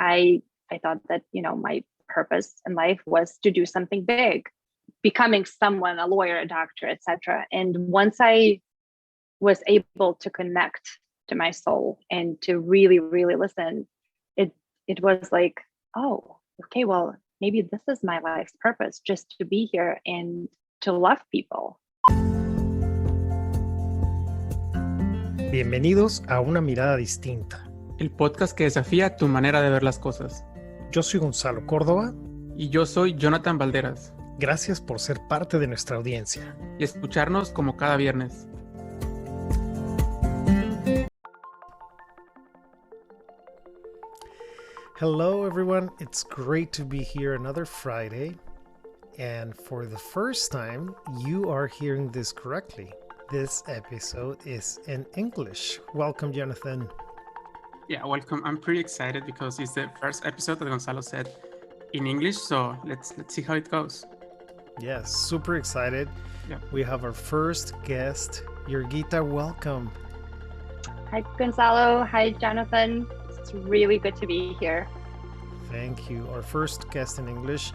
I thought that, my purpose in life was to do something big, becoming someone, a lawyer, a doctor, etc. And once I was able to connect to my soul and to really, really listen, it was like, oh, okay, well, maybe this is my life's purpose, just to be here and to love people. Bienvenidos a Una Mirada Distinta, el podcast que desafía tu manera de ver las cosas. Yo soy Gonzalo Córdova. Y yo soy Jonathan Balderas. Gracias por ser parte de nuestra audiencia. Y escucharnos como cada viernes. Hello everyone, it's great to be here another Friday. And for the first time, you are hearing this correctly. This episode is in English. Welcome, Jonathan. Yeah, welcome. I'm pretty excited because it's the first episode that Gonzalo said in English. So let's see how it goes. Yes, super excited. Yeah. We have our first guest, Jurgita. Welcome. Hi, Gonzalo. Hi, Jonathan. It's really good to be here. Thank you. Our first guest in English.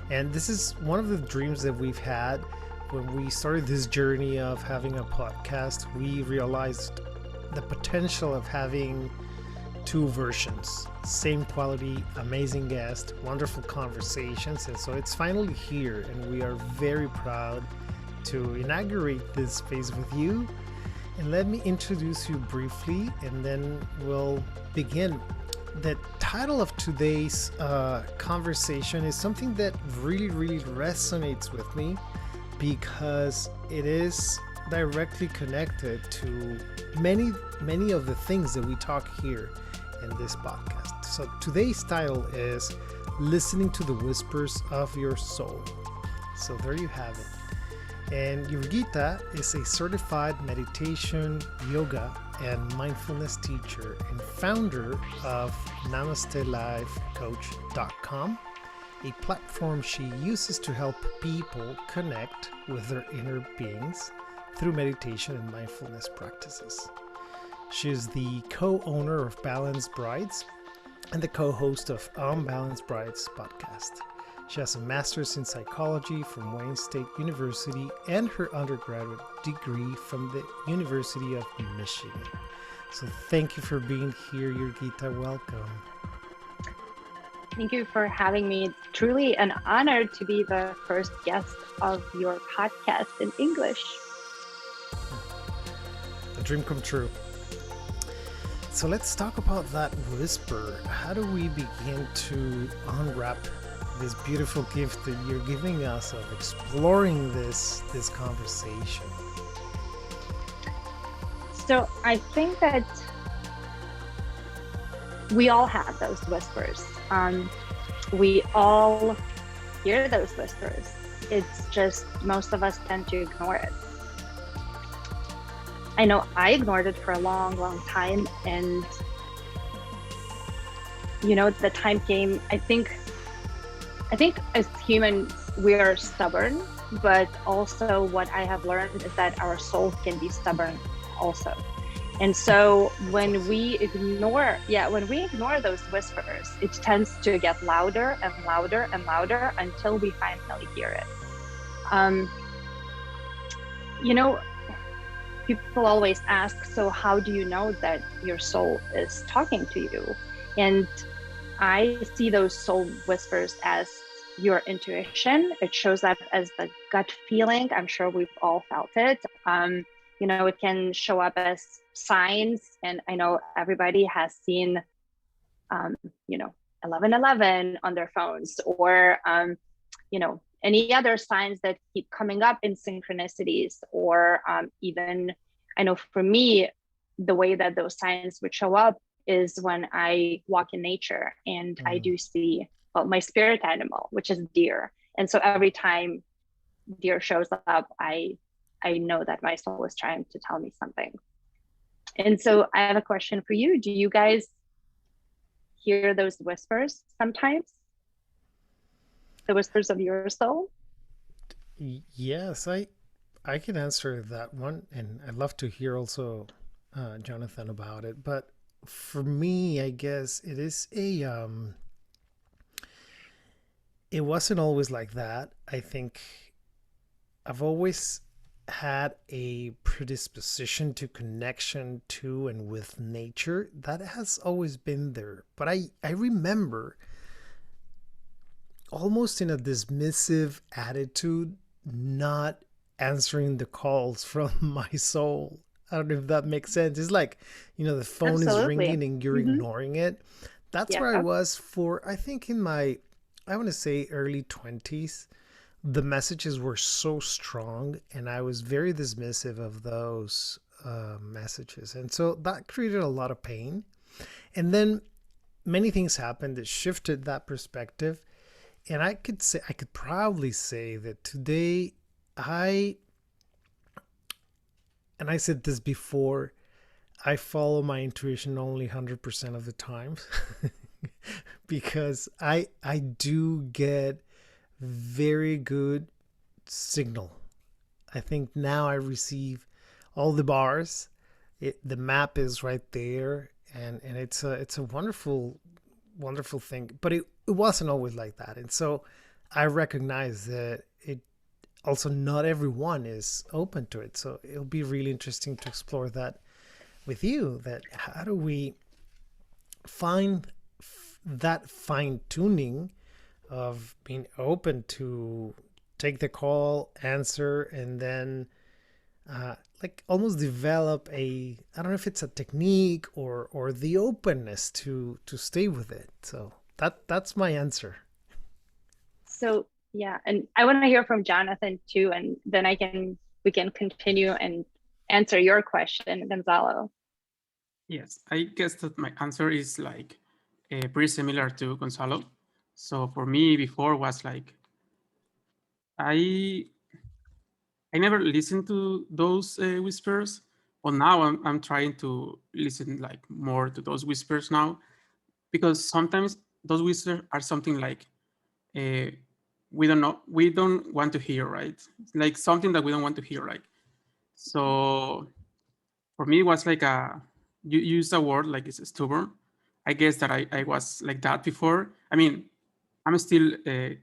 And this is one of the dreams that we've had. When we started this journey of having a podcast, we realized the potential of having two versions. Same quality, amazing guest, wonderful conversations. And so it's finally here. And we are very proud to inaugurate this space with you. And let me introduce you briefly, and then we'll begin. The title of today's conversation is something that really resonates with me because it is directly connected to many of the things that we talk here in this podcast. So today's title is Listening to the Whispers of Your Soul. So there you have it. And Jurgita is a certified meditation, yoga, and mindfulness teacher and founder of NamasteLifeCoach.com, a platform she uses to help people connect with their inner beings through meditation and mindfulness practices. She is the co-owner of Balanced Brides and the co-host of Unbalanced Brides podcast. She has a master's in psychology from Wayne State University and her undergraduate degree from the University of Michigan. So thank you for being here, Jurgita. Welcome. Thank you for having me. It's truly an honor to be the first guest of your podcast in English. A dream come true. So let's talk about that whisper. How do we begin to unwrap this beautiful gift that you're giving us of exploring this conversation? So I think that we all have those whispers. We all hear those whispers. It's just most of us tend to ignore it. I know I ignored it for a long time, and the time came. I think as humans, we are stubborn, but also what I have learned is that our soul can be stubborn also. And so when we ignore those whispers, it tends to get louder and louder and louder until we finally hear it. People always ask, so how do you know that your soul is talking to you? And I see those soul whispers as your intuition. It shows up as the gut feeling. I'm sure we've all felt it. It can show up as signs. And I know everybody has seen, 1111 on their phones, or, any other signs that keep coming up in synchronicities, or even, I know for me, the way that those signs would show up is when I walk in nature and I do see my spirit animal, which is deer. And so every time deer shows up, I know that my soul is trying to tell me something. And so I have a question for you. Do you guys hear those whispers sometimes? The whispers of your soul? Yes, I can answer that one, and I'd love to hear also Jonathan about it. But for me, I guess it wasn't always like that. I think I've always had a predisposition to connection to and with nature. That has always been there. But I remember almost in a dismissive attitude, not answering the calls from my soul. I don't know if that makes sense. It's like, the phone is Absolutely. ringing and you're Mm-hmm. ignoring it. That's Yeah. where I was for, I think, in my, I want to say early 20s. The messages were so strong and I was very dismissive of those messages. And so that created a lot of pain. And then many things happened that shifted that perspective. And I could proudly say that today I, and I said this before, I follow my intuition only 100% of the time because I do get very good signal. I think now I receive all the bars. The map is right there, and it's a wonderful thing. But it wasn't always like that, and so I recognize that it also not everyone is open to it. So it'll be really interesting to explore that with you. That how do we find that fine tuning of being open to take the call, answer, and then like almost develop a, I don't know if it's a technique or the openness to stay with it. So that's my answer. So yeah, and I want to hear from Jonathan too, and then we can continue and answer your question, Gonzalo. Yes, I guess that my answer is like pretty similar to Gonzalo. So for me, before was like I I never listened to those whispers, but now I'm trying to listen like more to those whispers now, because sometimes those whispers are something like uh, we don't want to hear, right? Like something that we don't want to hear, like. So for me, it was like you use a word like it's stubborn. I guess that I was like that before. I mean, I'm still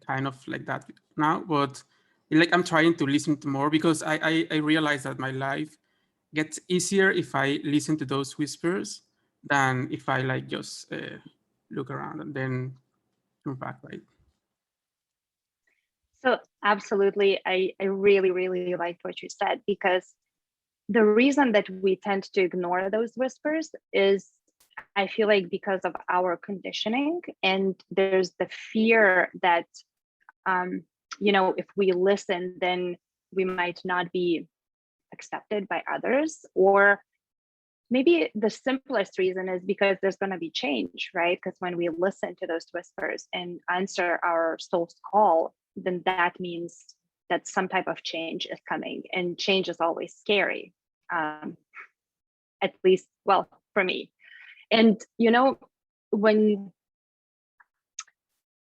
kind of like that now, but like I'm trying to listen to more because I realize that my life gets easier if I listen to those whispers than if I like just look around and then come back, right? So absolutely, I really, really liked what you said, because the reason that we tend to ignore those whispers is, I feel like, because of our conditioning, and there's the fear that if we listen, then we might not be accepted by others. Or maybe the simplest reason is because there's going to be change, right? Because when we listen to those whispers and answer our soul's call, then that means that some type of change is coming, and change is always scary, at least, well, for me. And when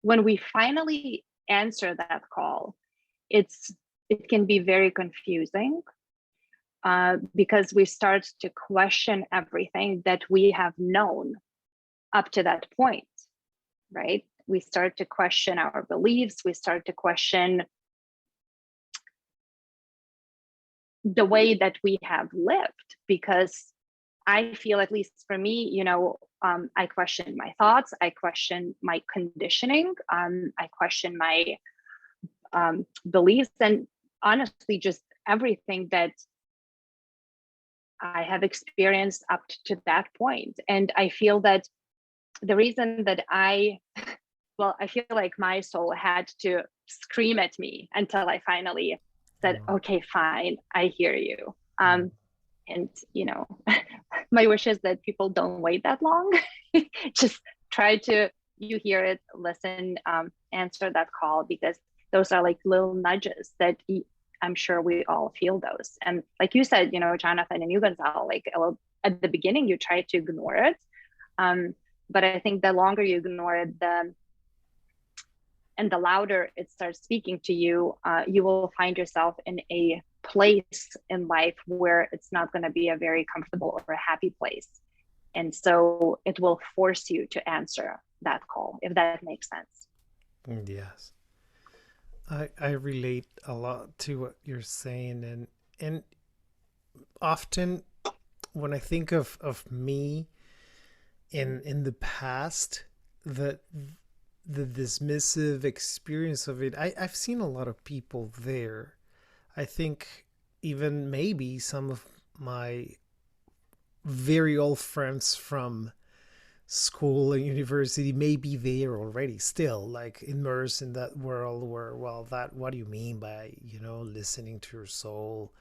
we finally answer that call, it can be very confusing, because we start to question everything that we have known up to that point, right? We start to question our beliefs. We start to question the way that we have lived, because I feel, at least for me, I question my thoughts, I question my conditioning, I question my beliefs, and honestly, just everything that I have experienced up to that point. And I feel that the reason that I feel like my soul had to scream at me until I finally said, Mm. okay, fine, I hear you. Mm. And my wish is that people don't wait that long. Just try to, you hear it, listen, answer that call, because those are like little nudges that I'm sure we all feel those. And like you said, Jonathan and you, Gonzalo, like at the beginning, you try to ignore it. But I think the longer you ignore it, and the louder it starts speaking to you, you will find yourself in a place in life where it's not going to be a very comfortable or a happy place. And so it will force you to answer that call, if that makes sense. Yes. I relate a lot to what you're saying, and often when I think of me in the past, the dismissive experience of it, I've seen a lot of people there. I think even maybe some of my very old friends from school and university may be there already, still like immersed in that world where, well, that, what do you mean by, listening to your soul?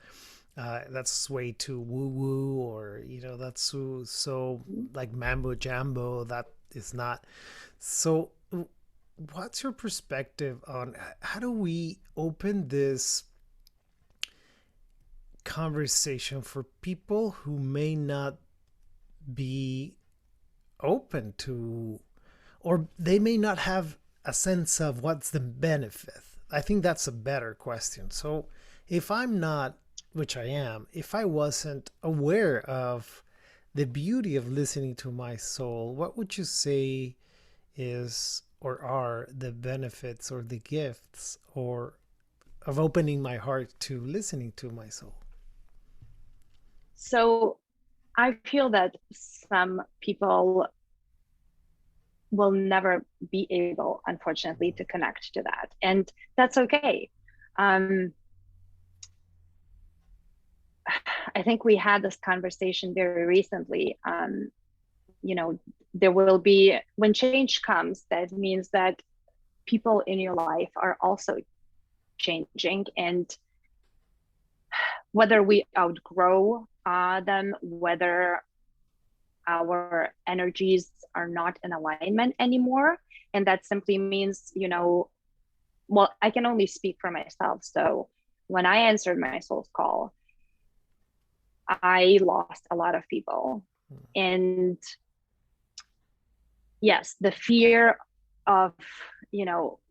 That's way too woo woo, or that's so like mambo jambo. That is not. So what's your perspective on how do we open this conversation for people who may not be open to, or they may not have a sense of what's the benefit? I think that's a better question. So if I'm not, which I am, if I wasn't aware of the beauty of listening to my soul, what would you say is or are the benefits or the gifts or of opening my heart to listening to my soul? So I feel that some people will never be able, unfortunately, to connect to that. And that's okay. I think we had this conversation very recently. There will be, when change comes, that means that people in your life are also changing. And whether we outgrow them, whether our energies are not in alignment anymore. And that simply means, well, I can only speak for myself. So when I answered my soul's call, I lost a lot of people. And yes, the fear of,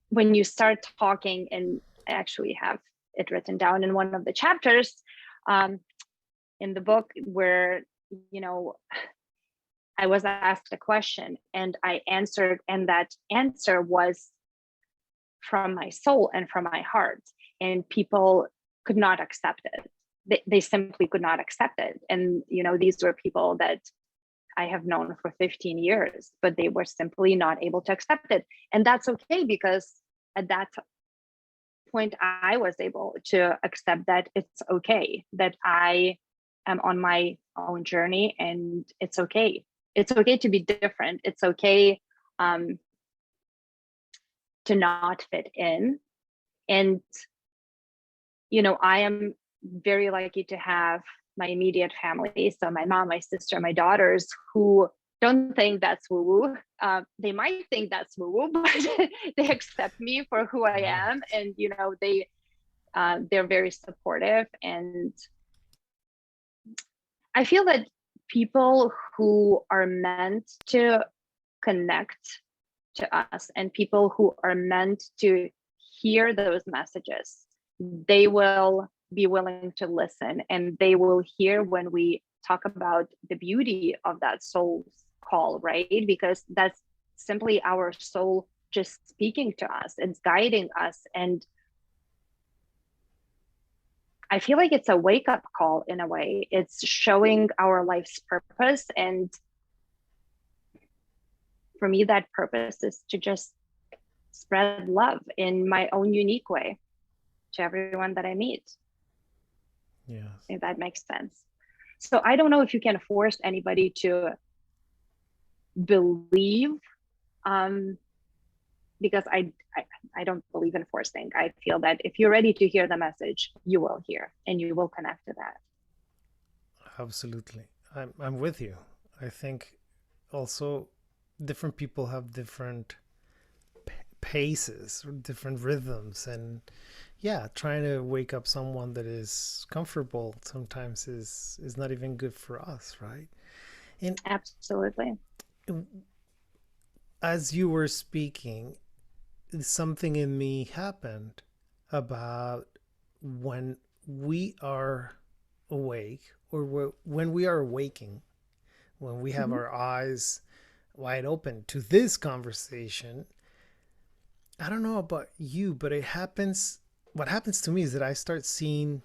when you start talking, and I actually have it written down in one of the chapters in the book where, I was asked a question and I answered, and that answer was from my soul and from my heart, and people could not accept it. They simply could not accept it. And, these were people that I have known for 15 years, but they were simply not able to accept it. And that's okay, because at that point, I was able to accept that it's okay, that I am on my own journey, and it's okay. It's okay to be different. It's okay to not fit in. And, I am very lucky to have my immediate family. So my mom, my sister, my daughters, who don't think that's woo-woo. They might think that's woo-woo, but they accept me for who I am. And, they're very supportive. And I feel that people who are meant to connect to us, and people who are meant to hear those messages, they will be willing to listen, and they will hear when we talk about the beauty of that soul's call, right? Because that's simply our soul just speaking to us. It's guiding us. And I feel like it's a wake-up call in a way. It's showing our life's purpose. And for me, that purpose is to just spread love in my own unique way to everyone that I meet. Yes. If that makes sense. So I don't know if you can force anybody to believe, because I don't believe in forcing. I feel that if you're ready to hear the message, you will hear, and you will connect to that. Absolutely. I'm with you. I think also different people have different paces or different rhythms, and trying to wake up someone that is comfortable sometimes is not even good for us, right? And absolutely, as you were speaking, something in me happened about when we are awake, or when we are awaking, when we have our eyes wide open to this conversation. I don't know about you, but what happens to me is that I start seeing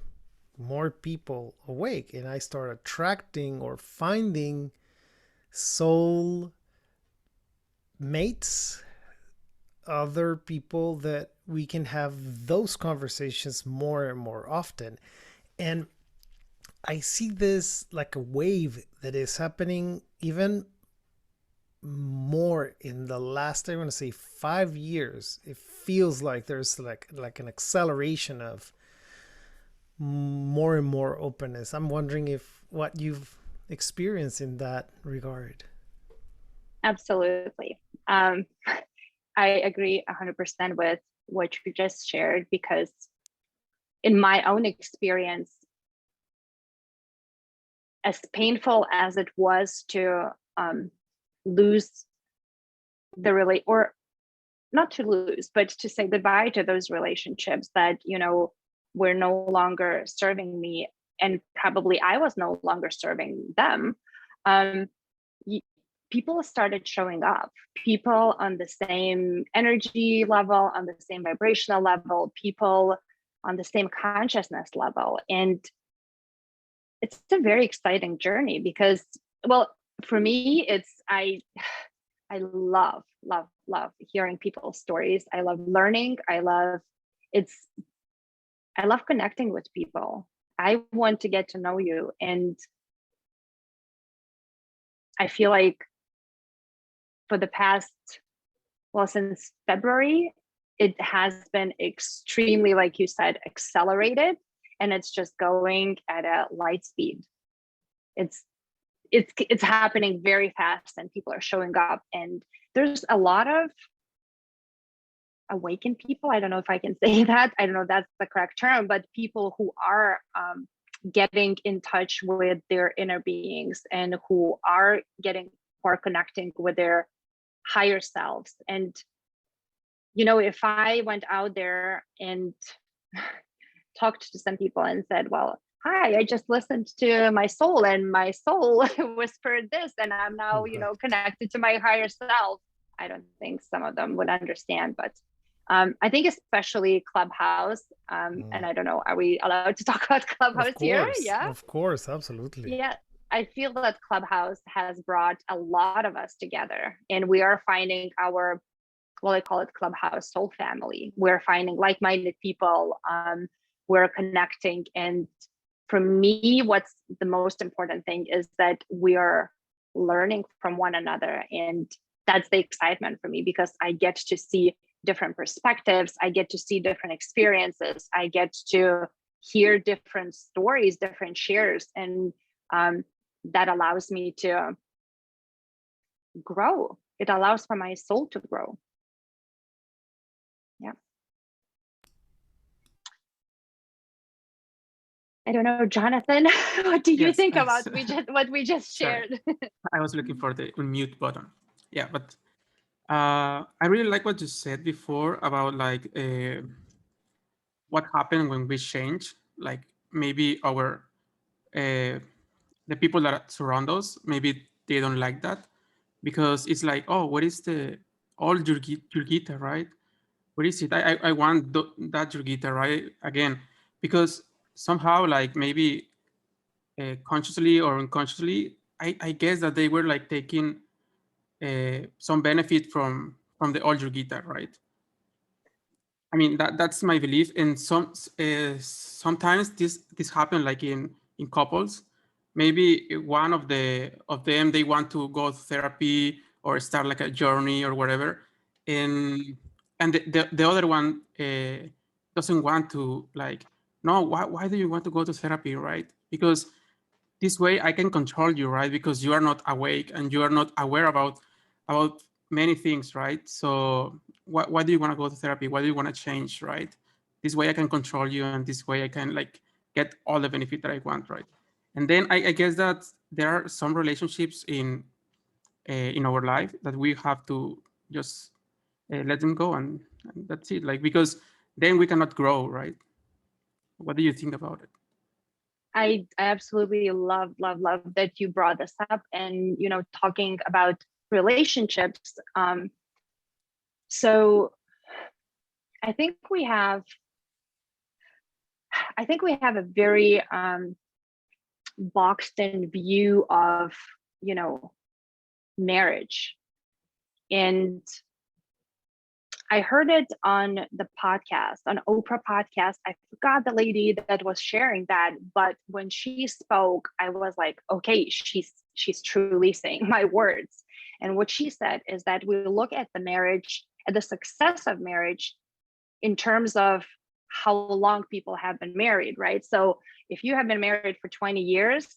more people awake, and I start attracting or finding soul mates, other people that we can have those conversations more and more often. And I see this like a wave that is happening even more in the last, I want to say 5 years. It feels like there's like an acceleration of more and more openness. I'm wondering if what you've experienced in that regard. Absolutely. I agree 100% with what you just shared, because in my own experience, as painful as it was to lose the or not to lose, but to say goodbye to those relationships that, were no longer serving me, and probably I was no longer serving them. People started showing up, people on the same energy level, on the same vibrational level, people on the same consciousness level. And it's a very exciting journey because, well, for me, I love hearing people's stories. I love learning. I love connecting with people. I want to get to know you. And I feel like for the past, since February, it has been extremely, like you said, accelerated, and it's just going at a light speed. It's happening very fast, and people are showing up, and there's a lot of awakened people. I don't know if I can say that. I don't know if that's the correct term, but people who are getting in touch with their inner beings, and who are connecting with their higher selves. And if I went out there and talked to some people and said, well, hi, I just listened to my soul, and my soul whispered this, and I'm now connected to my higher self, I don't think some of them would understand. But I think especially Clubhouse, and I don't know, are we allowed to talk about Clubhouse here? Yeah, of course, absolutely. Yeah, I feel that Clubhouse has brought a lot of us together, and we are finding our, I call it Clubhouse soul family. We're finding like-minded people. We're connecting. And for me, what's the most important thing is that we are learning from one another. And that's the excitement for me, because I get to see different perspectives. I get to see different experiences. I get to hear different stories, different shares. And that allows me to grow. It allows for my soul to grow. Yeah. I don't know, Jonathan, what do you think about what we just shared? I was looking for the unmute button. Yeah, but I really like what you said before about like what happened when we change. Like maybe our the people that surround us, maybe they don't like that, because it's like, oh, what is the old Jurgita, right? What is it? I want that Jurgita, right? Again, because somehow, like maybe consciously or unconsciously, I guess that they were like taking some benefit from the old Jurgita, right? I mean, that's my belief. And sometimes this happen like in couples. Maybe one of them, they want to go to therapy or start like a journey or whatever, and the other one doesn't want to, like, no, why do you want to go to therapy, right? Because this way I can control you, right? Because you are not awake and you are not aware about many things, right? So why do you want to go to therapy? Why do you want to change, right? This way I can control you, and this way I can like get all the benefit that I want, right? And then I guess that there are some relationships in our life that we have to just let them go, and that's it. Like, because then we cannot grow, right? What do you think about it? I absolutely love that you brought this up, and talking about relationships. So I think we have a very boxed in view of marriage. And I heard it on the podcast, on Oprah podcast. I forgot the lady that was sharing that, but when she spoke, I was like, okay, she's truly saying my words. And what she said is that we look at the marriage, at the success of marriage, in terms of how long people have been married, right? So if you have been married for 20 years,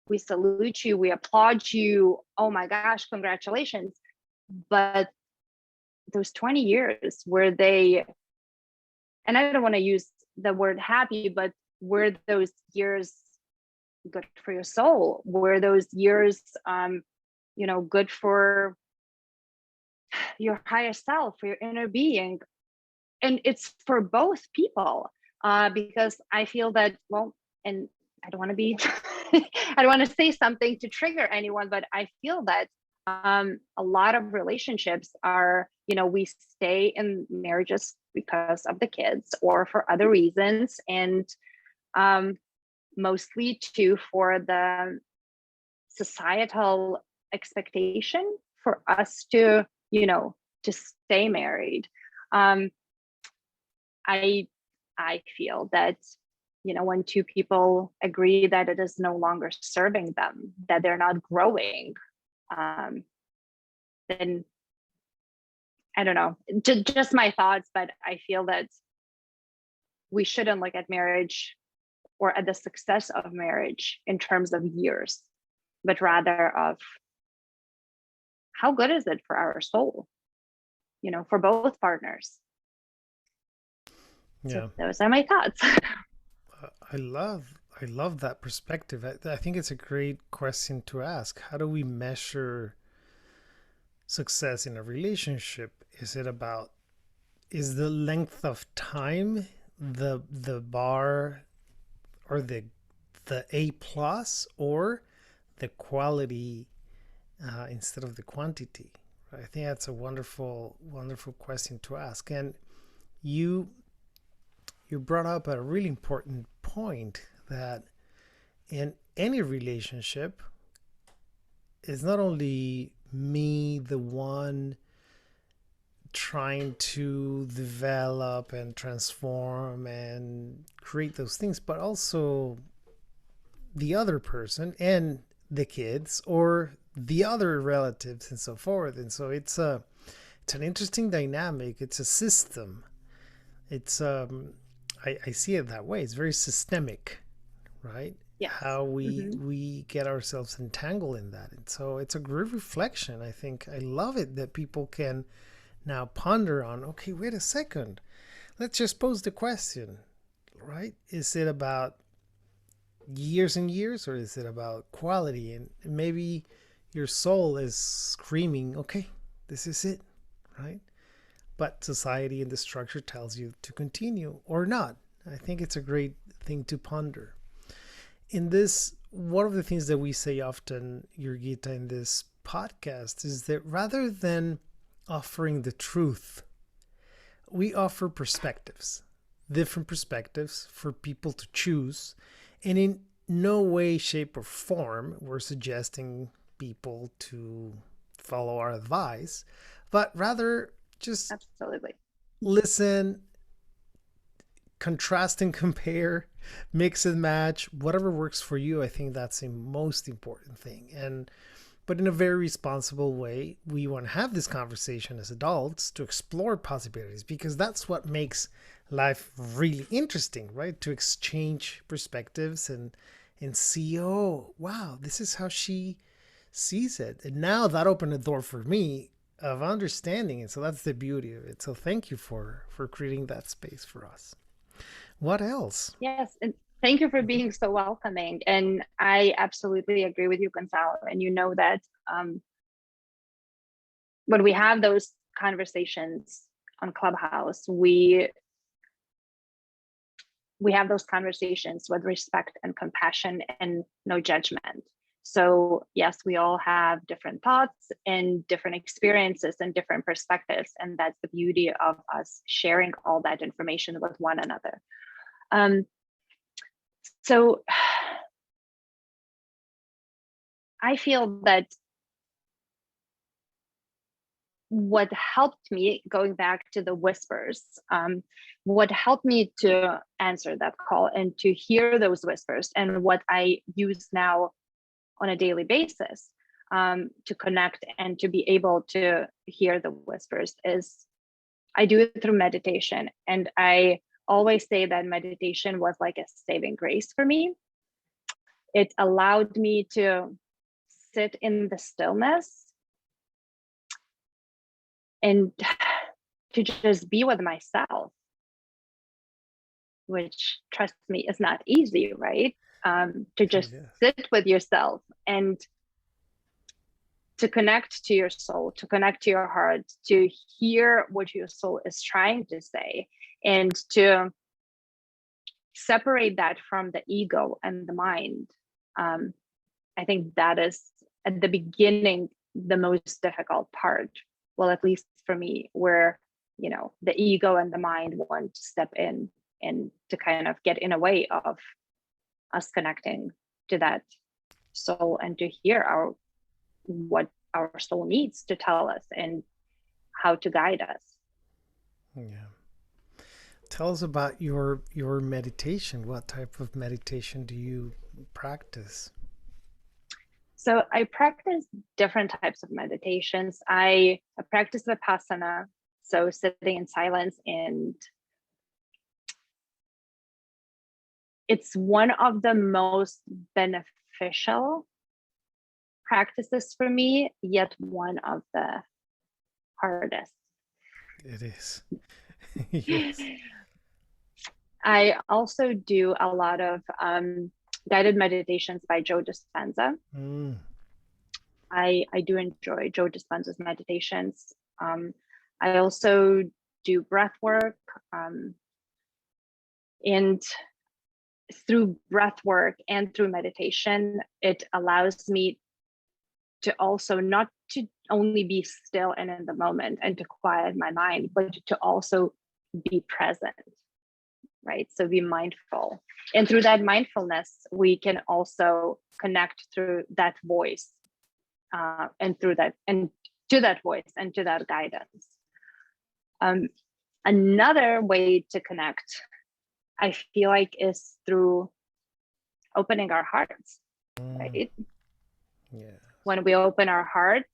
we salute you, we applaud you. Oh my gosh, congratulations. But those 20 years, were they, and I don't want to use the word happy, but were those years good for your soul? Were those years good for your higher self, for your inner being? And it's for both people, because I feel that, well, and I don't want to be I don't want to say something to trigger anyone, but I feel that a lot of relationships are, we stay in marriages because of the kids or for other reasons, and mostly too for the societal expectation for us to stay married. I feel that when two people agree that it is no longer serving them, that they're not growing, then I don't know, just my thoughts, but I feel that we shouldn't look at marriage or at the success of marriage in terms of years, but rather of how good is it for our soul, for both partners. Yeah, so those are my thoughts. I love that perspective. I think it's a great question to ask. How do we measure success in a relationship? Is the length of time the bar, or the A plus, or the quality instead of the quantity? I think that's a wonderful question to ask. And you brought up a really important point, that in any relationship, it's not only me, the one trying to develop and transform and create those things, but also the other person and the kids or the other relatives and so forth. And so it's an interesting dynamic. It's a system. It's I see it that way. It's very systemic, right? Yes. How we get ourselves entangled in that. And so it's a great reflection. I think I love it that people can now ponder on, okay, wait a second. Let's just pose the question, right? Is it about years and years, or is it about quality? And maybe your soul is screaming, okay, this is it, right? But society and the structure tells you to continue or not. I think it's a great thing to ponder. In this, one of the things that we say often, Jurgita, in this podcast is that rather than offering the truth, we offer perspectives, different perspectives for people to choose. And in no way, shape, or form we're suggesting people to follow our advice, but rather just absolutely listen, contrast and compare, mix and match, whatever works for you. I think that's the most important thing. But in a very responsible way, we want to have this conversation as adults to explore possibilities, because that's what makes life really interesting, right? To exchange perspectives and see, oh, wow, this is how she sees it. And now that opened a door for me of understanding. And so that's the beauty of it. So thank you for creating that space for us. What else? Yes, and thank you for being so welcoming. And I absolutely agree with you, Gonzalo. And you know that when we have those conversations on Clubhouse, we we have those conversations with respect and compassion and no judgment. So yes, we all have different thoughts and different experiences and different perspectives, and that's the beauty of us sharing all that information with one another. So I feel that what helped me, going back to the whispers, what helped me to answer that call and to hear those whispers, and what I use now on a daily basis to connect and to be able to hear the whispers, is I do it through meditation. And I always say that meditation was like a saving grace for me. It allowed me to sit in the stillness and to just be with myself, which, trust me, is not easy, right? To just sit with yourself and to connect to your soul, to connect to your heart, to hear what your soul is trying to say, and to separate that from the ego and the mind. I think that is at the beginning the most difficult part. Well, at least for me, where, you know, the ego and the mind want to step in and to kind of get in a way of us connecting to that soul and to hear what our soul needs to tell us and how to guide us. Yeah. Tell us about your meditation. What type of meditation do you practice? So I practice different types of meditations. I practice Vipassana, so sitting in silence, and it's one of the most beneficial practices for me, yet one of the hardest. It is. Yes. I also do a lot of guided meditations by Joe Dispenza. I do enjoy Joe Dispenza's meditations. I also do breath work, and through breath work and through meditation, it allows me to also not to only be still and in the moment and to quiet my mind, but to also be present, right? So be mindful. And through that mindfulness, we can also connect through that voice, and through that, and to that voice and to that guidance. Another way to connect, I feel like, is through opening our hearts, right? Yeah. When we open our heart,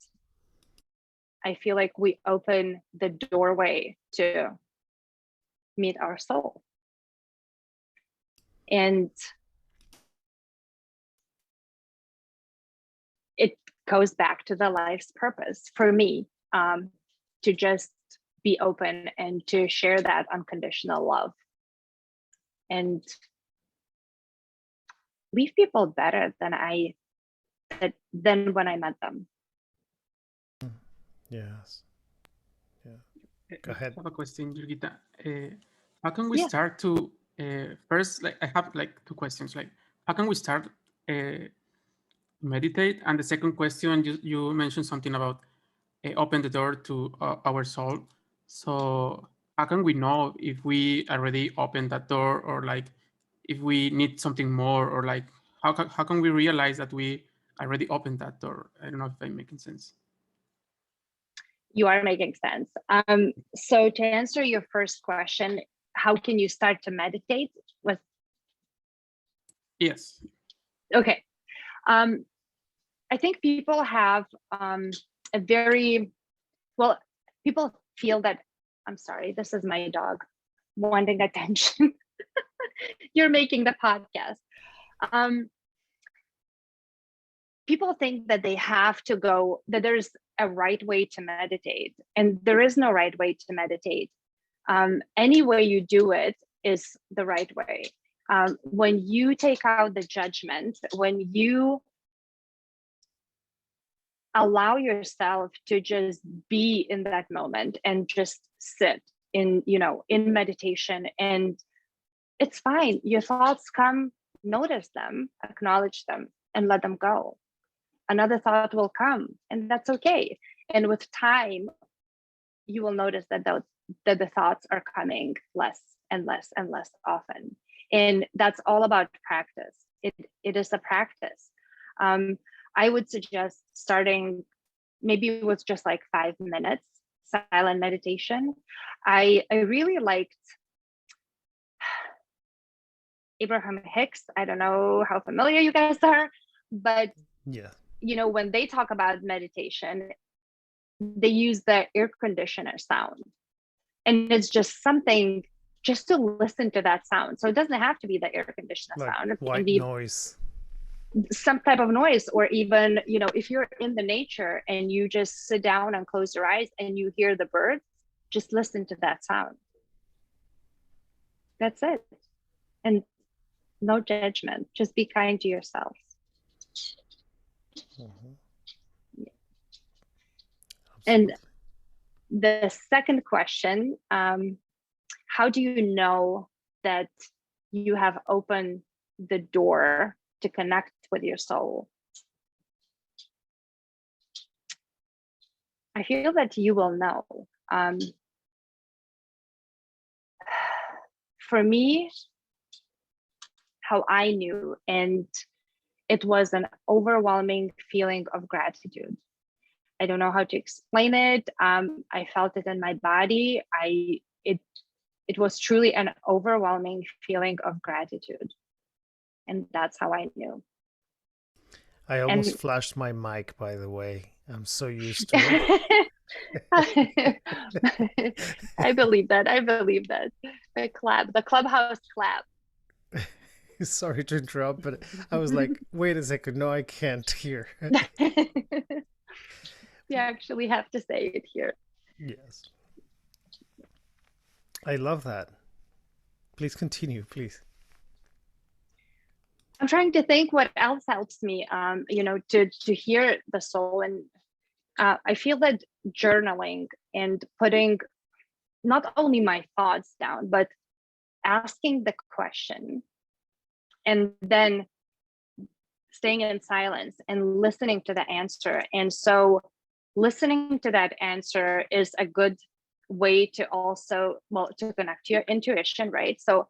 I feel like we open the doorway to meet our soul. And it goes back to the life's purpose for me, to just be open and to share that unconditional love and leave people better than when I met them. Yes. Yeah. Go ahead. I have a question, Jurgita. How can we start to first? Like, I have like two questions. Like, how can we start meditate? And the second question, you mentioned something about open the door to our soul. So how can we know if we already opened that door, or like if we need something more, or like how can we realize that we already opened that door? I don't know if I'm making sense. You are making sense. So to answer your first question, how can you start to meditate? Yes. Okay. I think people have people feel that, I'm sorry, this is my dog wanting attention. You're making the podcast. People think that they have to go, that there's a right way to meditate, and there is no right way to meditate. Any way you do it is the right way. When you take out the judgment, when you allow yourself to just be in that moment and just sit in meditation and It's fine. Your thoughts come, notice them, acknowledge them, and let them go. Another thought will come, and that's okay. And with time, you will notice that the thoughts are coming less and less and less often. And that's all about practice. It is a practice. I would suggest starting maybe with just like 5 minutes silent meditation. I really liked Abraham Hicks. I don't know how familiar you guys are, but Yeah. When they talk about meditation, they use the air conditioner sound. And it's just something just to listen to that sound. So it doesn't have to be the air conditioner Like sound. It white can be noise. some type of noise, or even, if you're in the nature and you just sit down and close your eyes and you hear the birds, just listen to that sound. That's it. And no judgment. Just be kind to yourself. Mm-hmm. Yeah. And the second question, how do you know that you have opened the door to connect with your soul? I feel that you will know. For me, how I knew, and it was an overwhelming feeling of gratitude. I don't know how to explain it. I felt it in my body. It was truly an overwhelming feeling of gratitude. And that's how I knew. I almost flashed my mic, by the way. I'm so used to it. I believe that. The clubhouse clap. Sorry to interrupt, but I was like, wait a second. No, I can't hear. You actually have to say it here. Yes. I love that. Please continue, please. I'm trying to think what else helps me, to hear the soul. And I feel that journaling and putting not only my thoughts down, but asking the question and then staying in silence and listening to the answer. And so listening to that answer is a good way to also, to connect to your intuition, right? So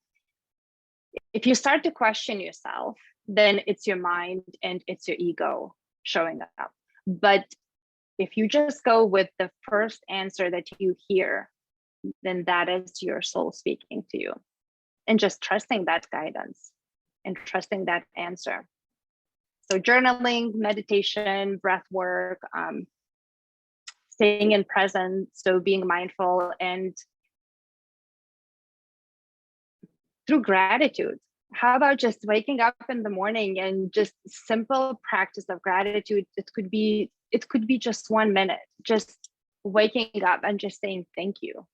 if you start to question yourself, then it's your mind and it's your ego showing up. But if you just go with the first answer that you hear, then that is your soul speaking to you. And just trusting that guidance and trusting that answer. So journaling, meditation, breath work, staying in present, so being mindful, and through gratitude. How about just waking up in the morning and just simple practice of gratitude? It could be just 1 minute, just waking up and just saying thank you.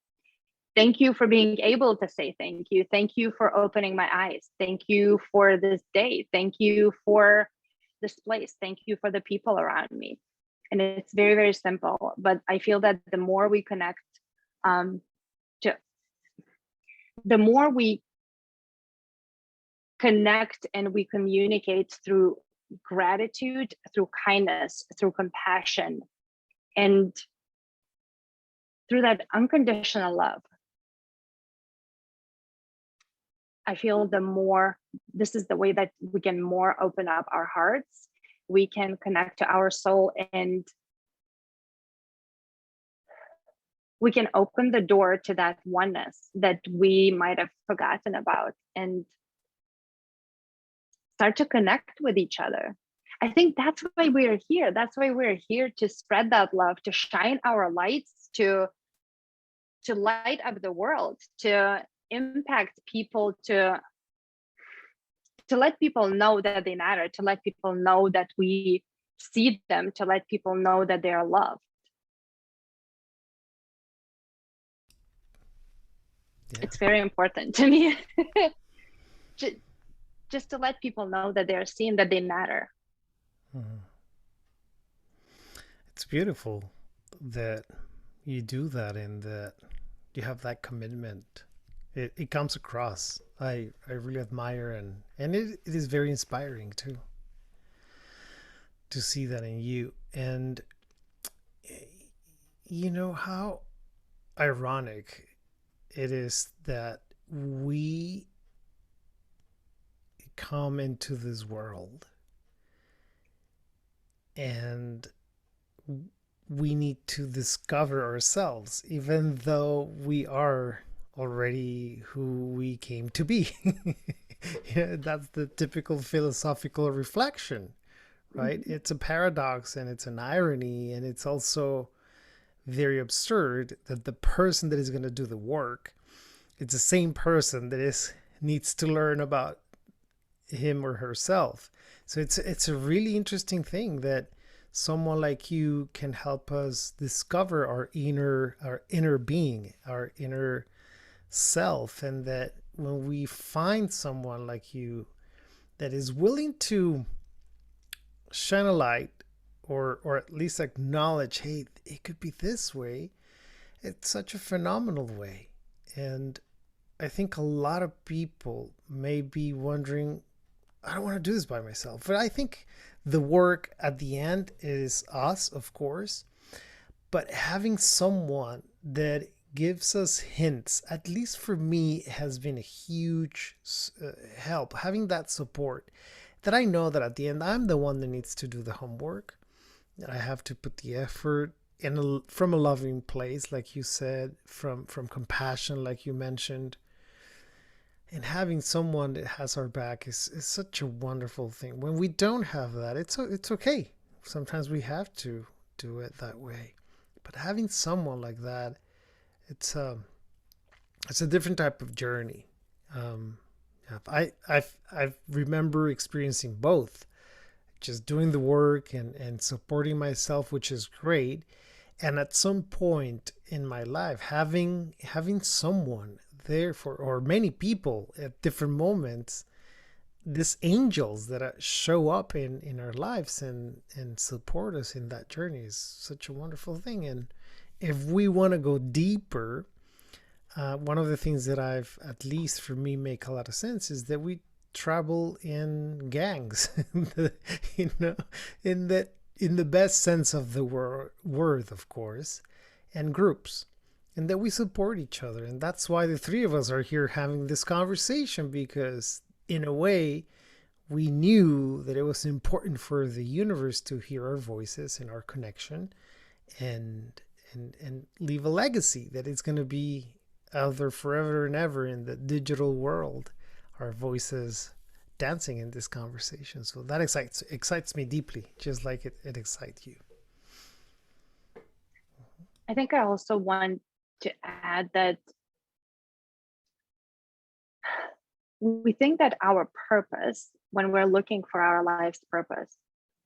Thank you for being able to say thank you. Thank you for opening my eyes. Thank you for this day. Thank you for this place. Thank you for the people around me. And it's very, very simple. But I feel that the more we connect, the more we connect and we communicate through gratitude, through kindness, through compassion, and through that unconditional love, I feel the more, this is the way that we can more open up our hearts. We can connect to our soul, and we can open the door to that oneness that we might have forgotten about, and start to connect with each other. I think that's why we're here. That's why we're here, to spread that love, to shine our lights, to light up the world, to impact people, to let people know that they matter, to let people know that we see them, to let people know that they are loved. Yeah. It's very important to me. Just to let people know that they're seen, that they matter. Mm-hmm. It's beautiful that you do that, and that you have that commitment It comes across. I really admire, and it is very inspiring too to see that in you. And you know how ironic it is that we come into this world and we need to discover ourselves, even though we are already who we came to be. Yeah, that's the typical philosophical reflection, right? Mhm. It's a paradox and it's an irony, and it's also very absurd that the person that is going to do the work, it's the same person that is needs to learn about him or herself. So it's a really interesting thing that someone like you can help us discover our inner being, our inner self, and that when we find someone like you that is willing to shine a light, or at least acknowledge, hey, it could be this way, it's such a phenomenal way. And I think a lot of people may be wondering, I don't want to do this by myself. But I think the work at the end is us, of course, but having someone that gives us hints, at least for me, has been a huge help. Having that support, that I know that at the end I'm the one that needs to do the homework, that I have to put the effort in from a loving place, like you said, from compassion, like you mentioned. And having someone that has our back is such a wonderful thing. When we don't have that, it's okay. Sometimes we have to do it that way. But having someone like that, it's a different type of journey. Um, yeah, I remember experiencing both, just doing the work and supporting myself, which is great. And at some point in my life, having someone there for, or many people at different moments, these angels that show up in our lives and support us in that journey, is such a wonderful thing. And if we want to go deeper, one of the things that I've, at least for me, make a lot of sense is that we travel in gangs, you know, in the best sense of the word, of course, and groups, and that we support each other. And that's why the three of us are here having this conversation, because in a way we knew that it was important for the universe to hear our voices and our connection, and leave a legacy that it's going to be out there forever and ever in the digital world, our voices dancing in this conversation. So that excites me deeply, just like it excites you. I think I also want to add that we think that our purpose, when we're looking for our life's purpose,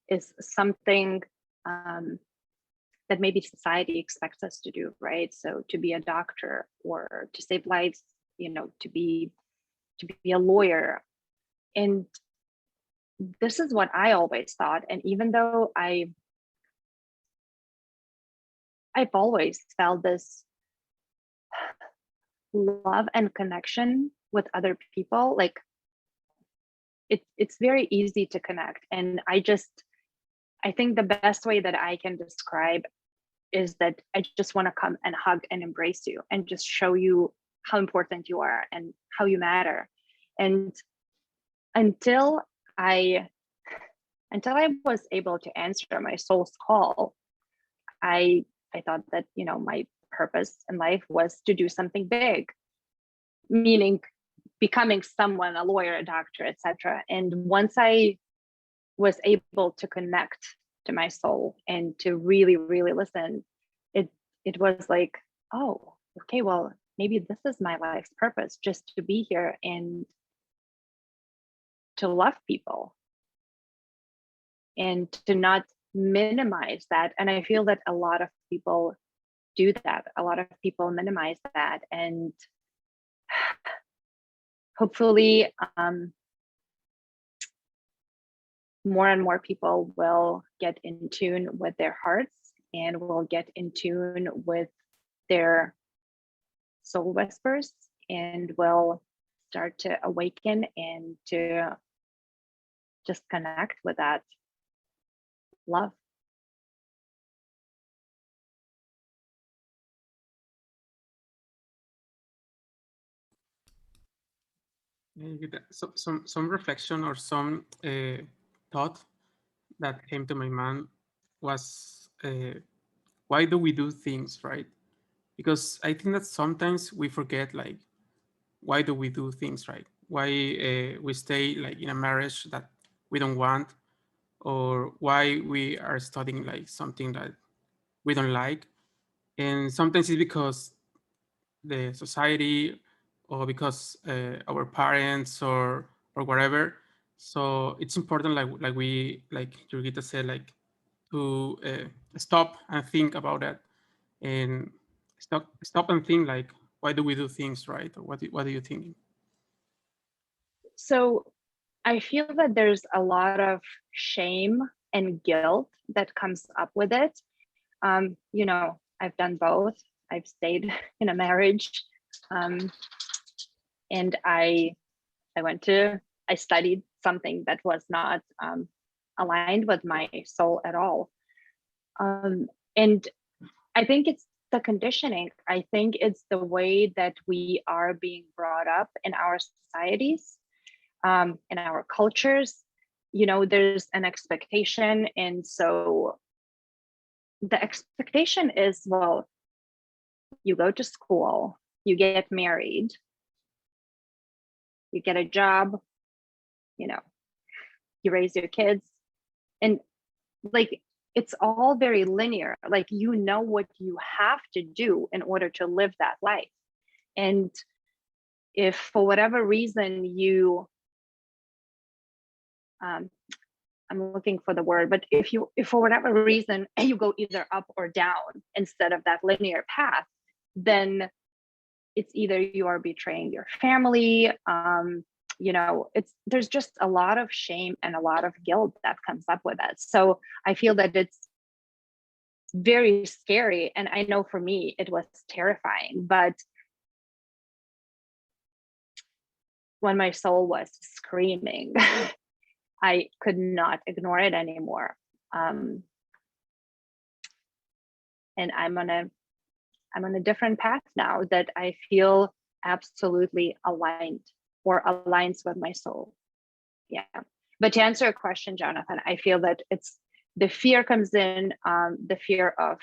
is something that maybe society expects us to do, right? So to be a doctor, or to save lives, you know, to be a lawyer. And this is what I always thought. And even though I've always felt this love and connection with other people, like it's very easy to connect. And I think the best way that I can describe is that I just want to come and hug and embrace you and just show you how important you are and how you matter. And until I was able to answer my soul's call, I thought that, you know, my purpose in life was to do something big, meaning becoming someone, a lawyer, a doctor, etc. And once I was able to connect to my soul and to really, really listen, it was like, oh, okay, well, maybe this is my life's purpose, just to be here and to love people and to not minimize that. And I feel that a lot of people do that. A lot of people minimize that. And hopefully, more and more people will get in tune with their hearts and will get in tune with their soul whispers and will start to awaken and to just connect with that love. So, some reflection or some thought that came to my mind was why do we do things, right? Because I think that sometimes we forget, like, why do we do things, right? Why we stay like in a marriage that we don't want, or why we are studying like something that we don't like. And sometimes it's because the society, or because our parents, or whatever. So it's important, like Jurgita said, like to stop and think about that, and stop and think, like, why do we do things, right? Or what are you thinking? So I feel that there's a lot of shame and guilt that comes up with it. I've done both. I've stayed in a marriage, and I studied something that was not aligned with my soul at all. And I think it's the conditioning. I think it's the way that we are being brought up in our societies, in our cultures. There's an expectation. And so the expectation is, well, you go to school, you get married, you get a job, you raise your kids, and like it's all very linear. Like what you have to do in order to live that life. And if for whatever reason I'm looking for the word, but if for whatever reason you go either up or down instead of that linear path, then it's either you are betraying your family. There's just a lot of shame and a lot of guilt that comes up with it. So I feel that it's very scary. And I know for me, it was terrifying, but when my soul was screaming, I could not ignore it anymore. And I'm on a different path now that I feel absolutely aligned, or aligns with my soul. Yeah. But to answer your question, Jonathan, I feel that it's the fear comes in, the fear of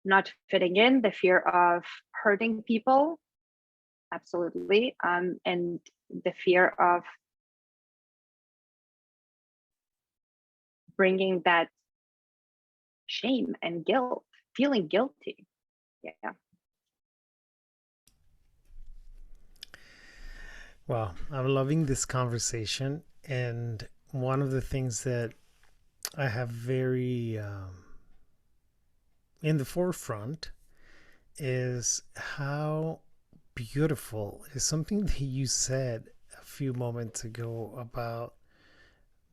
not fitting in, the fear of hurting people. Absolutely. And the fear of bringing that shame and guilt, feeling guilty. Yeah. Wow, I'm loving this conversation. And one of the things that I have very in the forefront is how beautiful is something that you said a few moments ago about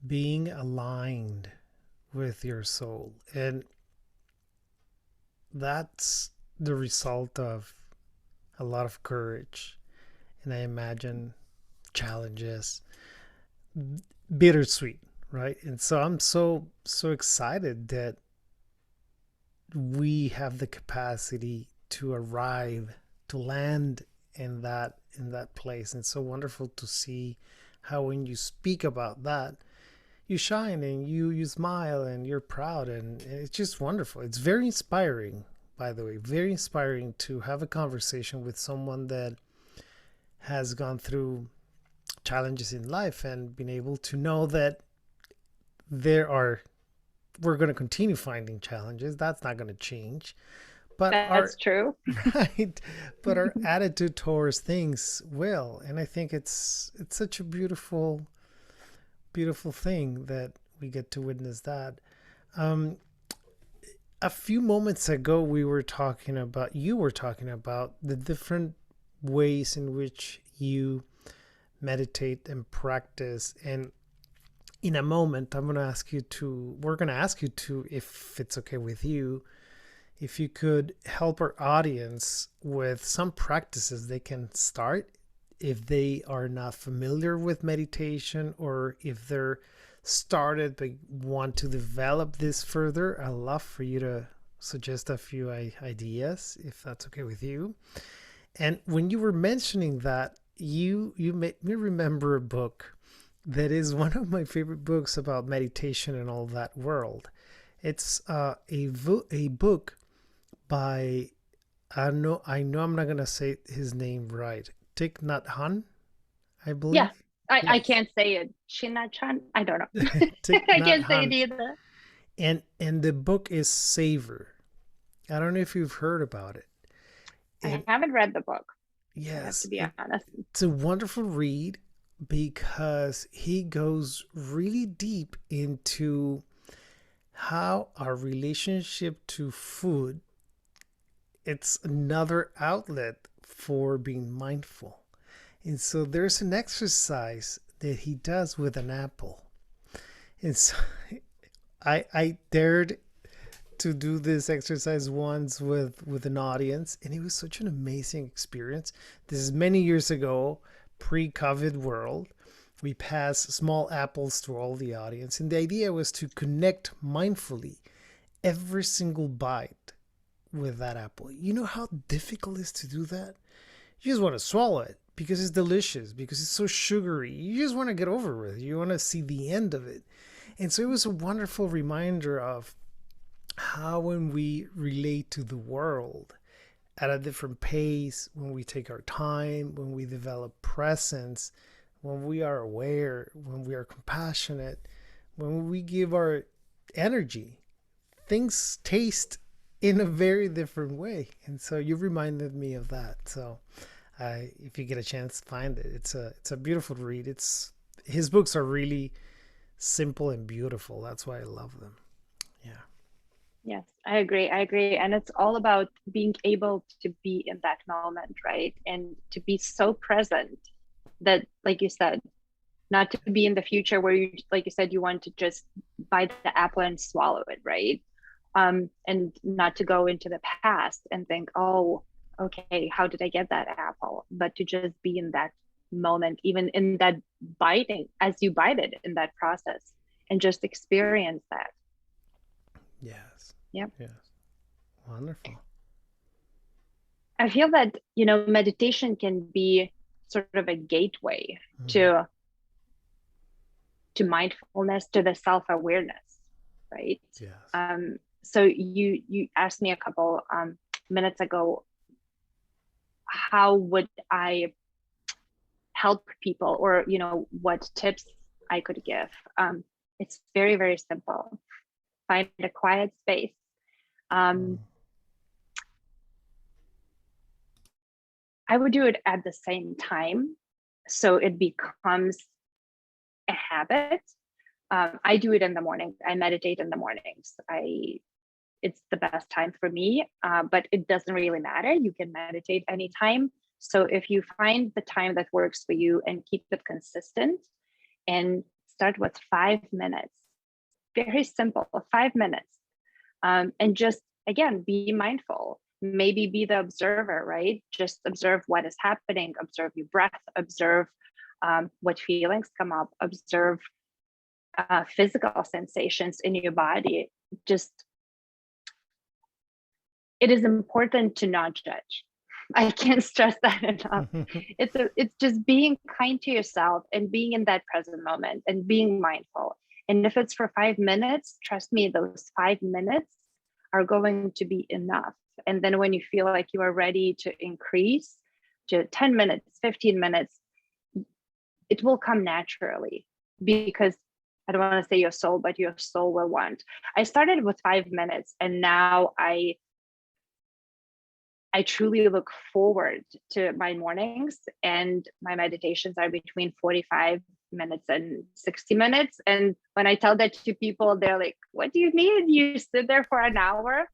being aligned with your soul. And that's the result of a lot of courage, and I imagine challenges, bittersweet, right? And so I'm so excited that we have the capacity to arrive, to land in that place. And it's so wonderful to see how when you speak about that, you shine and you smile and you're proud, and it's just wonderful. It's very inspiring, by the way, very inspiring to have a conversation with someone that has gone through challenges in life and been able to know that we're going to continue finding challenges. That's not going to change. But that's true. Right. But our attitude towards things will. And I think it's such a beautiful thing that we get to witness that. A few moments ago, you were talking about the different ways in which you meditate and practice. And in a moment, we're going to ask you to, if it's okay with you, if you could help our audience with some practices they can start if they are not familiar with meditation, or if they're started but want to develop this further. I'd love for you to suggest a few ideas, if that's okay with you. And when you were mentioning that, you made me remember a book that is one of my favorite books about meditation and all that world. It's a book by, I know I'm not gonna say his name right. Thich Nhat Hanh, I believe. Yeah, I Yes. can't say it. Shinachan? I don't know. Thich I Nhat can't say it Hanh. either. And the book is Savor. I don't know if you've heard about it. I haven't read the book. I have Yes, to be honest. it's a wonderful read because he goes really deep into how our relationship to food, it's another outlet for being mindful. And so there's an exercise that he does with an apple. And so I dared to do this exercise once with an audience, and it was such an amazing experience. This is many years ago, pre-COVID world. We passed small apples to all the audience, and the idea was to connect mindfully every single bite with that apple. You know how difficult it is to do that? You just want to swallow it because it's delicious, because it's so sugary. You just want to get over with it. You want to see the end of it. And so it was a wonderful reminder of how, when we relate to the world at a different pace, when we take our time, when we develop presence, when we are aware, when we are compassionate, when we give our energy, things taste in a very different way. And so you reminded me of that. So if you get a chance, find it. It's a beautiful read. His books are really simple and beautiful. That's why I love them. Yeah. Yes, I agree. And it's all about being able to be in that moment, right? And to be so present that, like you said, not to be in the future where you, like you said, you want to just bite the apple and swallow it, right? And not to go into the past and think, oh, okay, how did I get that apple? But to just be in that moment, even in that biting, as you bite it, in that process, and just experience that. Yes. Yep. Yes. Wonderful. I feel that, meditation can be sort of a gateway to mindfulness, to the self-awareness, right? Yes. So you asked me a couple minutes ago, how would I help people, or what tips I could give. It's very, very simple. Find a quiet space. I would do it at the same time, so it becomes a habit. I do it in the morning. I meditate in the mornings. It's the best time for me, but it doesn't really matter. You can meditate anytime. So if you find the time that works for you and keep it consistent, and start with 5 minutes, very simple, 5 minutes, and just, again, be mindful. Maybe be the observer, right? Just observe what is happening, observe your breath, observe what feelings come up, observe physical sensations in your body. Just, it is important to not judge. I can't stress that enough. It's just being kind to yourself and being in that present moment and being mindful. And if it's for 5 minutes, trust me, those 5 minutes are going to be enough. And then when you feel like you are ready to increase to 10 minutes, 15 minutes, it will come naturally, because I don't want to say your soul, but your soul will want. I started with 5 minutes, and now I truly look forward to my mornings, and my meditations are between 45 minutes and 60 minutes. And when I tell that to people, they're like, what do you mean? You sit there for an hour?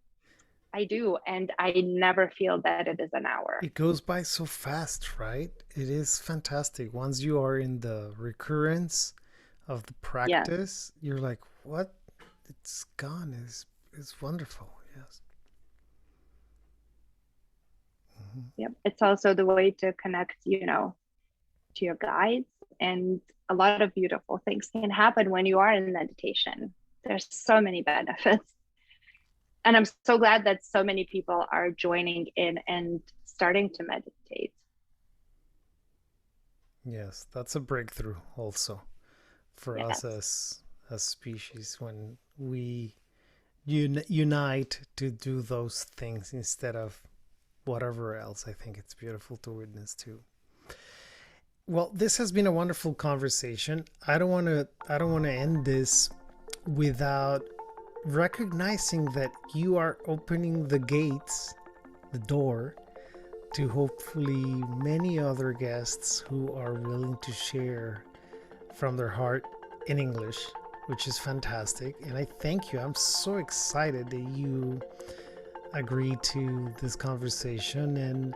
I do. And I never feel that it is an hour. It goes by so fast, right? It is fantastic. Once you are in the recurrence of the practice, you're like, what? It's gone. It's wonderful. Yes. Yep. It's also the way to connect, to your guides. And a lot of beautiful things can happen when you are in meditation. There's so many benefits. And I'm so glad that so many people are joining in and starting to meditate. Yes, that's a breakthrough also for us as species, when we unite to do those things instead of whatever else. I think it's beautiful to witness too. Well, this has been a wonderful conversation. I don't want to end this without recognizing that you are opening the gates, the door, to hopefully many other guests who are willing to share from their heart in English, which is fantastic. And I thank you. I'm so excited that you agreed to this conversation. And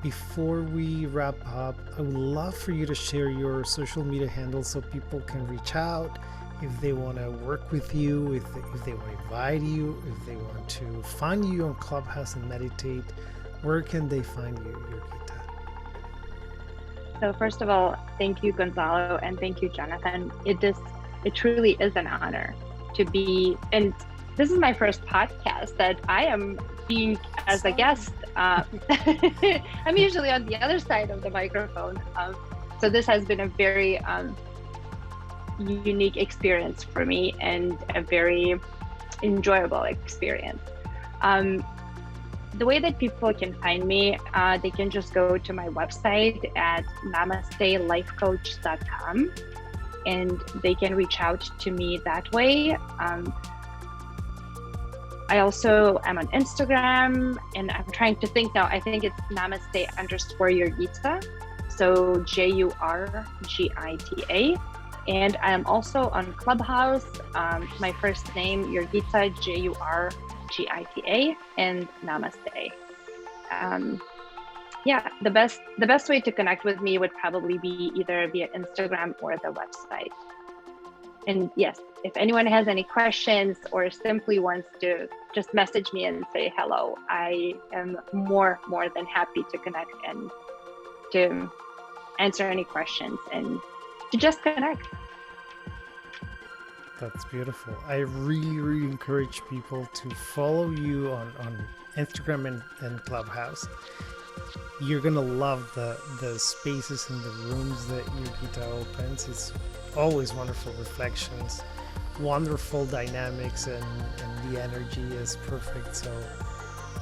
before we wrap up, I would love for you to share your social media handles so people can reach out if they want to work with you, if they want to invite you, if they want to find you on Clubhouse and meditate. Where can they find you, Jurgita? So first of all, thank you, Gonzalo, and thank you, Jonathan. It truly is an honor to be, and this is my first podcast that I am being as a guest. I'm usually on the other side of the microphone. So this has been a very unique experience for me and a very enjoyable experience. The way that people can find me, they can just go to my website at namaste.lifecoach.com and they can reach out to me that way. I also am on Instagram and I'm trying to think now, I think it's namaste_Jurgita. So Jurgita. And I'm also on Clubhouse. My first name, Jurgita, Jurgita, and Namaste. The best way to connect with me would probably be either via Instagram or the website. And yes, if anyone has any questions or simply wants to just message me and say hello, I am more than happy to connect and to answer any questions and to just connect. That's beautiful. I really encourage people to follow you on Instagram and Clubhouse. You're gonna love the spaces in the rooms that Jurgita opens. It's always wonderful reflections, wonderful dynamics, and the energy is perfect. So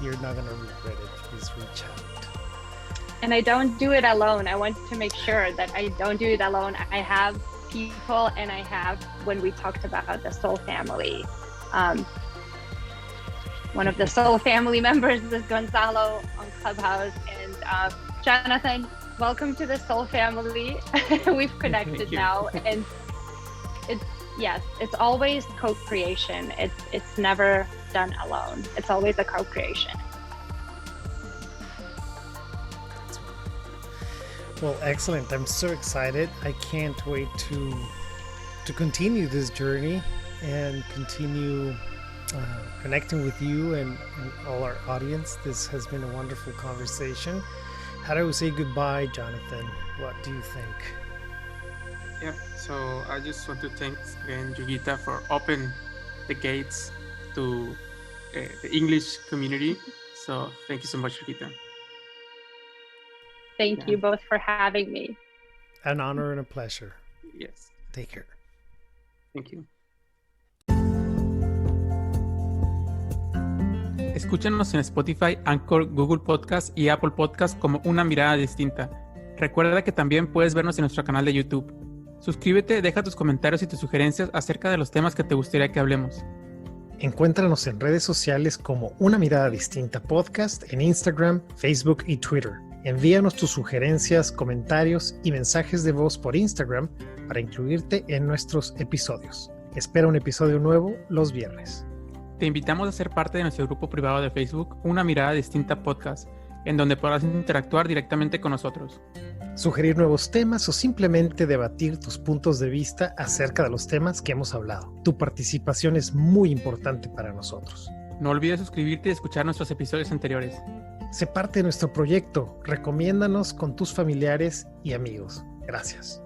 you're not gonna regret it. Please reach out. And I don't do it alone. I want to make sure that I don't do it alone. I have people, and I have, when we talked about the soul family, one of the soul family members is Gonzalo on Clubhouse, and Jonathan, welcome to the soul family. We've connected now, and it's always co-creation. It's never done alone. It's always a co-creation. Well, excellent. I'm so excited. I can't wait to continue this journey and continue connecting with you and all our audience. This has been a wonderful conversation. How do we say goodbye, Jonathan? What do you think? Yeah, so I just want to thank again Jurgita for opening the gates to the English community. So thank you so much, Jurgita. Thank you both for having me. An honor and a pleasure. Yes. Take care. Thank you. Escúchanos en Spotify, Anchor, Google Podcast y Apple Podcast como Una Mirada Distinta. Recuerda que también puedes vernos en nuestro canal de YouTube. Suscríbete, deja tus comentarios y tus sugerencias acerca de los temas que te gustaría que hablemos. Encuéntranos en redes sociales como Una Mirada Distinta Podcast en Instagram, Facebook y Twitter. Envíanos tus sugerencias, comentarios y mensajes de voz por Instagram para incluirte en nuestros episodios. Espera un episodio nuevo los viernes. Te invitamos a ser parte de nuestro grupo privado de Facebook, Una Mirada Distinta Podcast, en donde podrás interactuar directamente con nosotros. Sugerir nuevos temas o simplemente debatir tus puntos de vista acerca de los temas que hemos hablado. Tu participación es muy importante para nosotros. No olvides suscribirte y escuchar nuestros episodios anteriores. sé parte de nuestro proyecto. Recomiéndanos con tus familiares y amigos. Gracias.